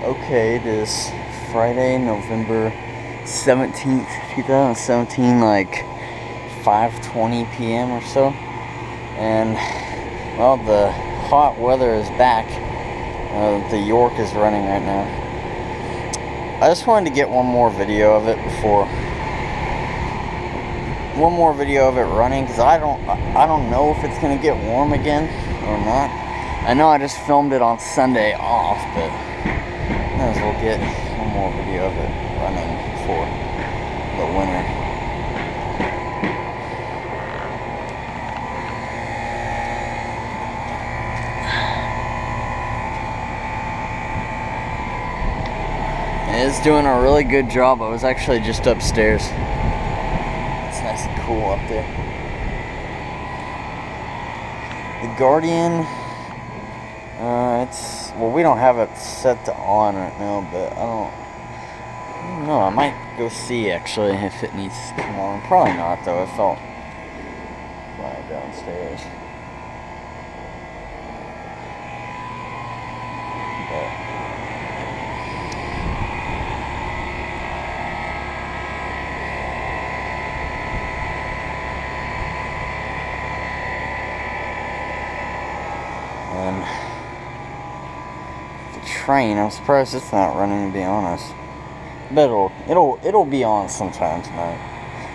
Okay, it is Friday, November 17th, 2017, like 5:20 p.m. or so. And, well, the hot weather is back. The York is running right now. I just wanted to get one more video of it running, because I don't know if it's going to get warm again or not. I know I just filmed it on Sunday off, but might as well get one more video of it running for the winter. It's doing a really good job. I was actually just upstairs. It's nice and cool up there. The Guardian, well, we don't have it set to on right now, but I don't know. I might go see actually if it needs to come on. Probably not though. I felt quiet downstairs. And the train, I'm surprised it's not running, to be honest. But it'll be on sometime tonight.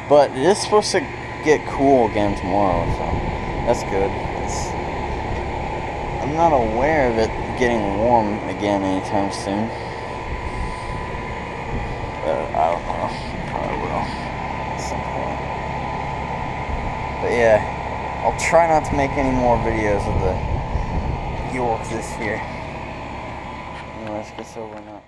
But it is supposed to get cool again tomorrow, so that's good. I'm not aware of it getting warm again anytime soon. But I don't know. It probably will at some point. But yeah, I'll try not to make any more videos of the York this year. Anyways, get over now.